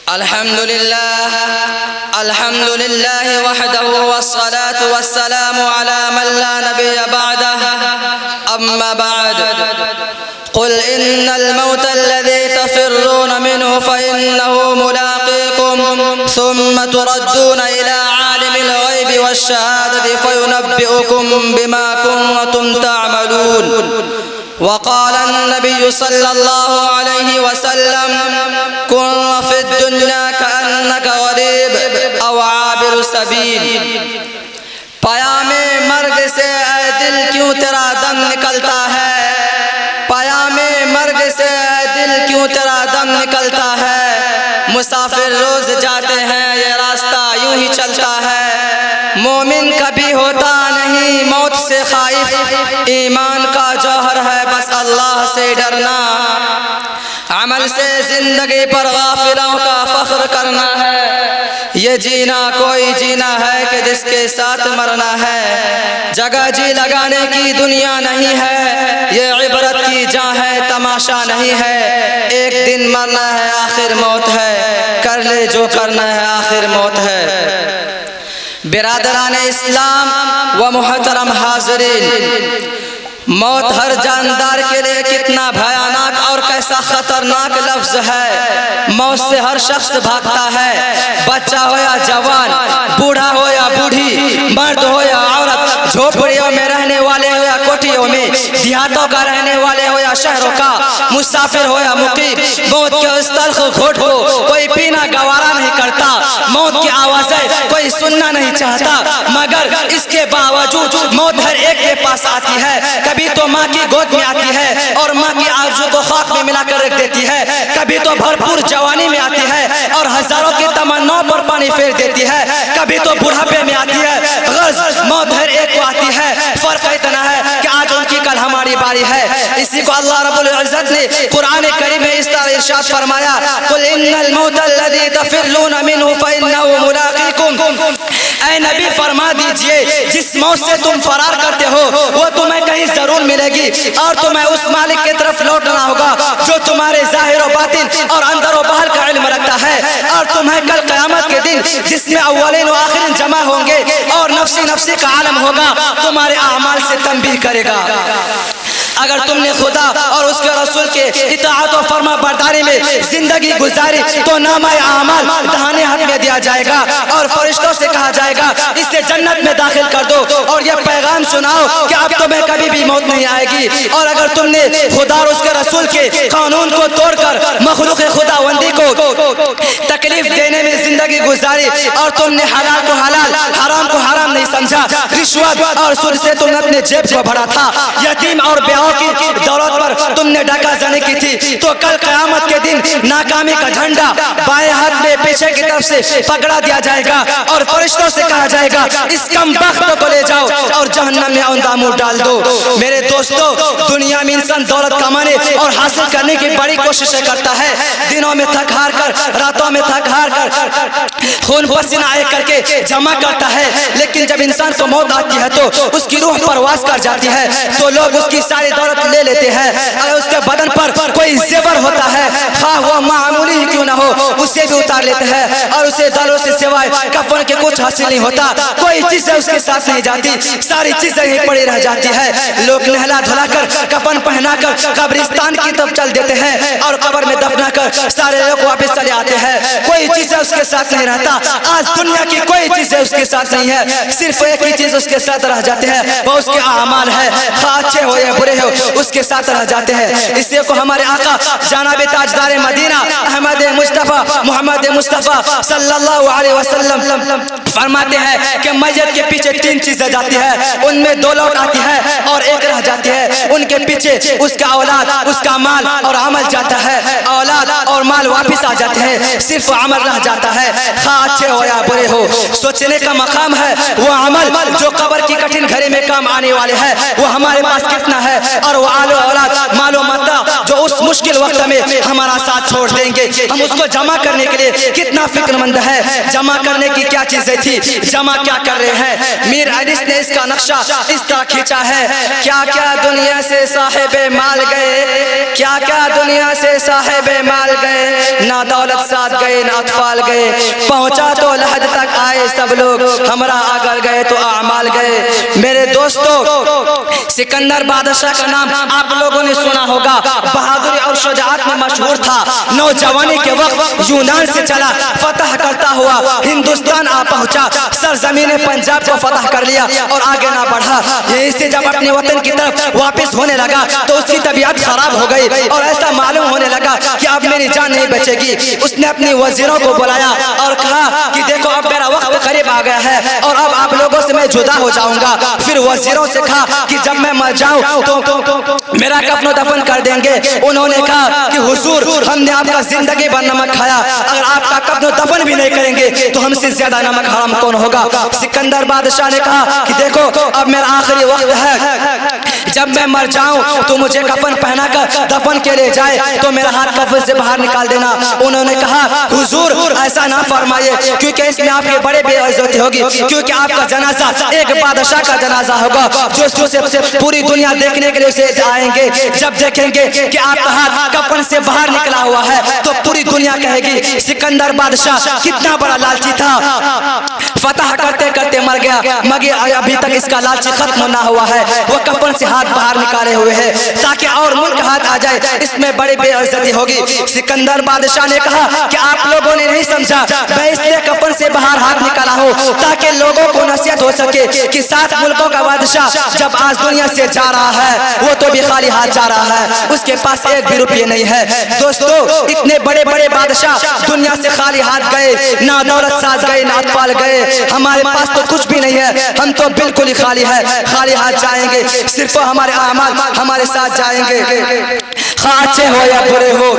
الحمد لله وحده والصلاة والسلام على من لا نبي بعده أما بعد قل إن الموت الذي تفرون منه فإنه ملاقيكم ثم تردون إلى عالم الغيب والشهادة فينبئكم بما كنتم تعملون. وقال النبي صلى الله عليه وسلم كن في الدنيا كأنك غريب أو عابر سبيل. پیام مرگ سے اے دل کیوں تیرا دم نکلتا ہے، پیام مرگ سے اے دل کیوں تیرا دم نکلتا ہے. مسافر روز جاتے ہیں یہ راستہ یوں ہی چلتا ہے. مومن کبھی ہوتا نہیں موت سے خائف، ایمان کا جوہر ہے بس اللہ سے ڈرنا. عمل سے زندگی پر غافلوں کا فخر کرنا ہے. یہ جینا کوئی جینا ہے کہ جس کے ساتھ مرنا ہے. جگہ جی لگانے کی دنیا نہیں ہے، یہ عبرت کی جاں ہے تماشا نہیں ہے. ایک دن مرنا ہے آخر موت ہے، کر لے جو کرنا ہے آخر موت ہے. برادران اسلام و محترم حاضرین، موت ہر جاندار کے لیے کتنا بھیانک اور کیسا خطرناک لفظ ہے. موت سے ہر شخص بھاگتا ہے، بچہ ہو یا جوان، بوڑھا ہو یا بوڑھی، مرد ہو یا عورت، جھوپڑیوں میں رہنے والے ہو یا کوٹھیوں میں، دیہاتوں کا رہنے والے ہو یا شہروں کا، مسافر ہو یا مقیم، موت کے اس تلخ گھونٹ کو کوئی پینا گوارا نہیں کرتا. موت کی آوازیں کوئی سننا نہیں چاہتا، مگر اس کے باوجود موت ہر ایک کے پاس آتی ہے. کبھی تو ماں کی گود میں آتی ہے اور ماں کی آرزو کو خاک میں ملا کر رکھ دیتی ہے. کبھی تو بھرپور جوانی میں آتی ہے اور ہزاروں کی تمناؤں پر پانی پھیر دیتی ہے. کبھی تو بڑھاپے میں آتی ہے. غرض موت ہر ایک کو آتی ہے، فرق اتنا ہے کہ آج ان کی کل ہماری باری ہے. اسی کو اللہ رب العزت نے قرآن کریم میں اس طرح ارشاد فرمایا قل ان الموت الذی تفرون منہ فإنہ ملاقیکم. اے نبی فرما دیجئے جس موت سے تم فرار کرتے ہو وہ تمہیں کہیں ضرور ملے گی، اور تمہیں اس مالک کی طرف لوٹنا ہوگا جو تمہارے ظاہر و باطن اور اندر و باہر کا علم رکھتا ہے. اور تمہیں کل قیامت کے دن جس میں اولین و آخرین جمع ہوں گے اور نفسی نفسی کا عالم ہوگا تمہارے اعمال سے تنبیہ کرے گا. اگر تم نے خدا اور اس کے رسول کے اطاعت و فرما برداری میں زندگی گزاری تو نامہ اعمال دہانے ہاتھ میں دیا جائے گا اور فرشتوں سے کہا جائے گا اسے جنت میں داخل کر دو اور یہ پیغام سناؤ کہ اب تمہیں کبھی بھی موت نہیں آئے گی. اور اگر تم نے خدا اور اس کے رسول کے قانون کو توڑ کر مخلوق خداوندی کو تکلیف دینے میں زندگی گزاری اور تم نے حلال کو حلال حرام کو حرام نہیں سمجھا، رشوت اور سود سے تم نے اپنے جیب کو بھرا تھا، یتیم اور بیوہ کی دولت پر تم نے ڈاکہ زنی کی تھی، تو کل قیامت کے دن ناکامی کا جھنڈا بائیں ہاتھ میں پیچھے کی طرف سے پکڑا دیا جائے گا اور فرشتوں سے کہا جائے گا اس کم بخت کو لے جاؤ اور جہنم میں اندامو ڈال دو. میرے دوستو، دنیا میں انسان دولت کمانے اور حاصل کرنے کی بڑی کوششیں کرتا ہے، دنوں میں تھک ہار کر، راتوں میں تھک ہار کر، خون پسینہ ایک کر کے جمع کرتا ہے. لیکن جب انسان کو موت آتی ہے تو اس کی روح پرواز کر جاتی ہے تو لوگ اس کی ساری دولت لے لیتے ہیں. اگر اس کے بدن پر کوئی زیور ہوتا ہے خواہ وہ معمولی ہی کیوں نہ ہو اسے بھی اتار لیتے ہیں اور اسے داروں سے سوائے کفن کے کچھ حاصل نہیں ہوتا، کوئی چیزیں اس کے ساتھ نہیں جاتی، ساری چیزیں ہی پڑی رہ جاتی ہے. لوگ نہلا دھلا کر کفن پہنا کر قبرستان کی طرف چل دیتے ہیں اور قبر میں دفنا کر سارے لوگ واپس چلے آتے ہیں، کوئی چیزیں اس کے ساتھ نہیں رہتا. آج دنیا کی کوئی چیزیں اس کے ساتھ نہیں ہے، صرف ایک ہی چیز اس کے ساتھ رہ جاتے ہیں، وہ اس کے اعمال ہے، خواہ اچھے ہو یا برے ہو اس کے ساتھ رہ جاتے ہیں. اس لیے کو ہمارے آقا جناب تاجدار مدینہ احمد مصطفیٰ محمد مصطفیٰ صلی اللہ علیہ وسلم فرماتے ہیں کہ میت کے پیچھے تین چیزیں جاتی ہے، ان میں دو لوٹ آتی ہے اور ایک رہ جاتی ہے. ان کے پیچھے اس کا اولاد، اس کا مال اور عمل جاتا ہے. اولاد اور مال واپس آ جاتے ہیں، صرف عمل رہ جاتا ہے، خواہ اچھے ہو یا برے ہو. سوچنے کا مقام ہے وہ عمل جو قبر کی کٹھن گھڑی میں کام آنے والے ہیں وہ ہمارے پاس کتنا ہے، اور وہ آل و اولاد مال و متاع جو اس مشکل وقت میں ہمارا ساتھ چھوڑ دیں گے ہم اس کو جمع کرنے کے لیے کتنا فکر مند ہے. جمع کرنے کی کیا چیزیں تھی، جمع کیا کر رہے ہیں. میر انیس نے اس کا نقشہ اس طرح کھینچا ہے، کیا کیا دنیا سے صاحب مال گئے، کیا کیا دنیا سے صاحب مال ساتھ گئے نہ اطفال گئے، پہنچا تو لحد تک آئے سب لوگ، ہمراہ اگر گئے تو اعمال گئے۔ میرے دوستو، سکندر بادشاہ کا نام آپ لوگوں نے سنا ہوگا، بہادری اور شجاعت میں مشہور تھا۔ نوجوانی کے وقت یونان سے چلا، فتح کرتا ہوا ہندوستان آ پہنچا، سرزمین پنجاب کو فتح کر لیا اور آگے نہ بڑھا۔ یہیں سے جب اپنے وطن کی طرف واپس ہونے لگا تو اس کی طبیعت خراب ہو گئی اور ایسا معلوم ہونے لگا کہ اب میری جان نہیں بچے گی۔ اس نے اپنی وزیروں کو بلایا اور کہا کہ دیکھو اب میرا وقت قریب آ گیا ہے اور اب آپ لوگوں سے میں جدا ہو جاؤں گا۔ پھر وزیروں سے کہا کہ جب میں مر جاؤں تو میرا کفن و دفن کر دیں گے۔ انہوں نے کہا کہ حضور ہم نے آپ کا زندگی بھر نمک کھایا، اگر آپ کا کفن و دفن بھی نہیں کریں گے تو ہم سے زیادہ نمک حرام کون ہوگا۔ سکندر بادشاہ نے کہا کہ دیکھو اب میرا آخری وقت ہے، جب میں مر جاؤں تو مجھے کفن پہنا کر دفن کے لے جائے تو میرا ہاتھ کفن سے باہر نکال دینا۔ انہوں نے کہا حضور ایسا نہ فرمائیے، کیونکہ اس میں آپ کی بڑے بے عزتی ہوگی، کیونکہ آپ کا جنازہ ایک بادشاہ کا جنازہ ہوگا جو پوری دنیا دیکھنے کے لیے اسے آئیں گے۔ جب دیکھیں گے کہ آپ کا ہاتھ کفن سے باہر نکلا ہوا ہے تو پوری دنیا کہے گی سکندر بادشاہ کتنا بڑا لالچی تھا، فتح کرتے کرتے مر گیا، مگر ابھی تک اس کا لالچی ختم نہ ہوا ہے، وہ کفن سے ہاتھ باہر نکالے ہوئے ہے تاکہ اور ملک ہاتھ آ جائے، اس میں بڑی بے عزتی ہوگی۔ سکندر بادشاہ نے کہا کہ آپ لوگوں نے نہیں سمجھا، میں اس لیے کفن سے باہر ہاتھ نکالا ہوں تاکہ لوگوں کو نصیحت ہو سکے کہ 7 ملکوں کا بادشاہ جب آج دنیا سے جا رہا ہے وہ تو بھی خالی ہاتھ جا رہا ہے، اس کے پاس ایک بھی روپیہ نہیں ہے۔ دوستو اتنے بڑے بڑے بادشاہ دنیا سے خالی ہاتھ گئے، نہ دولت ساز گئے نہ اطفال گئے، ہمارے پاس تو کچھ بھی نہیں ہے، ہم تو بالکل ہی خالی ہے، خالی ہاتھ جائیں گے، صرف ہمارے اعمال ہمارے ساتھ جائیں گے، خواہ اچھے ہو یا برے ہو۔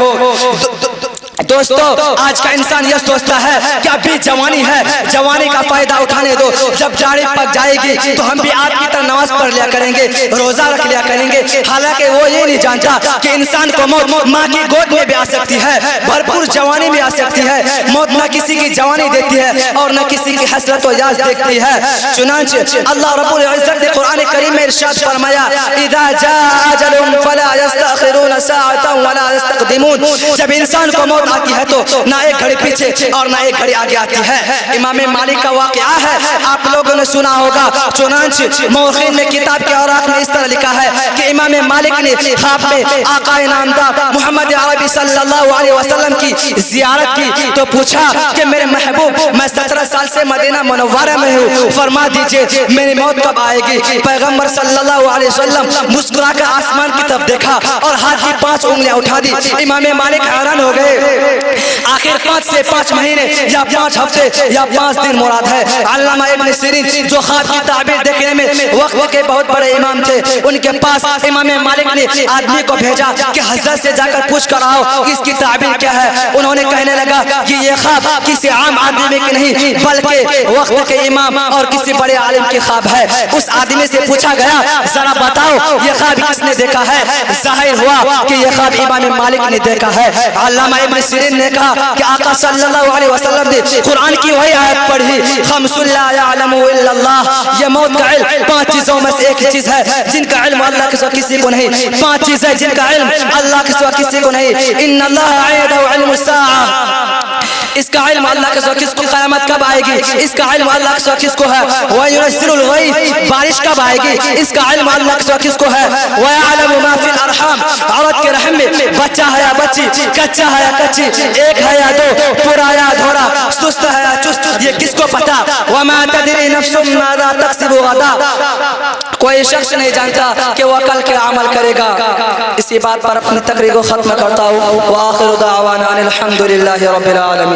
دوستو آج کا انسان یہ سوچتا ہے کہ ابھی جوانی ہے، جوانی کا فائدہ اٹھانے دو، جب داڑھی پک جائے گی تو ہم بھی آپ کی طرح نماز پڑھ لیا کریں گے، روزہ رکھ لیا کریں گے۔ حالانکہ وہ یہ نہیں جانتا کہ انسان کو موت ماں کی گود میں بھی آ سکتی ہے، بھرپور جوانی میں آ سکتی ہے۔ موت نہ کسی کی جوانی دیتی ہے اور نہ کسی کی حسرت و یاس دیکھتی ہے۔ چنانچہ اللہ رب العزت نے قرآن کریم میں ارشاد فرمایا اذا جاء اجلهم فلا يستأخرون ساعة ولا يستقدمون، جب انسان کو موت آتی ہے تو نہ ایک گھڑی پیچھے اور نہ ایک گھڑی آگے آتی ہے۔ امام مالک کا واقعہ ہے، آپ لوگوں نے سنا ہوگا، چنانچہ مورخین نے کتاب کے اوراق میں اس طرح لکھا ہے کہ امام مالک نے خواب میں آقا نامدار محمد عربی صلی اللہ علیہ وسلم کی زیارت کی تو پوچھا کہ میرے محبوب میں 17 سال سے مدینہ منورہ میں ہوں، فرما دیجئے میری موت کب آئے گی۔ پیغمبر صلی اللہ علیہ وسلم مسکرا کر آسمان کی طرف دیکھا اور ہاتھ کی 5 انگلیاں اٹھا دی۔ امام مالک حیران ہو گئے، آخر 5 سے 5 مہینے یا 5 ہفتے یا 5 دن مراد ہے۔ علامہ ابن سیرین جو خواب کی تعبیر دیکھنے میں وقت کے بہت بڑے امام تھے، ان کے پاس امام مالک نے آدمی کو بھیجا کہ حضرت سے جا کر پوچھ کر آؤ اس کی تعبیر کیا ہے۔ انہوں نے کہنے لگا کہ یہ خواب کسی عام آدمی کی نہیں بلکہ وقت کے امام اور کسی بڑے عالم کی خواب ہے۔ اس آدمی سے پوچھا گیا ذرا بتاؤ یہ خواب کس نے دیکھا ہے؟ ظاہر ہوا کہ یہ خواب امام مالک نے دیکھا ہے۔ علامہ ابن سیرین نے کہا کہ آقا صلی اللہ علیہ وسلم نے قرآن کی وہی آیت پڑھی خمس لا یعلم الا اللہ، یہ موت کا علم 5 چیزوں میں سے ایک چیز ہے جن کا علم اللہ کے سوا کسی کو نہیں، 5 چیزیں جن کا علم اللہ کے سوا کسی کو نہیں۔ ان اللہ عنده علم الساعہ، اس کا علم اللہ کے سوا کس کو، قیامت کب آئے گی اس کا علم اللہ کے سوا کس کو ہے۔ وَيُنَزِّلُ الْغَيْثَ، بارش کب آئے گی اس کا علم اللہ کے سوا کس کو ہے۔ وَيَعْلَمُ مَا فِي الْأَرْحَامِ، عورت کے رحم میں بچہ ہے یا بچی، کچا ہے یا کچی، ایک ہے یا 2، پورا یا دھورا، سست ہے یا چست، یہ کس کو پتا۔ وَمَا تَدْرِي نَفْسٌ مَاذَا تَكْسِبُ غَدًا، کوئی شخص نہیں جانتا کہ وہ کل کیا عمل کرے گا۔ اسی بات پر اپنی تقریر کو ختم کرتا ہوں۔ وآخر دعوانا الحمد للہ رب العالمین۔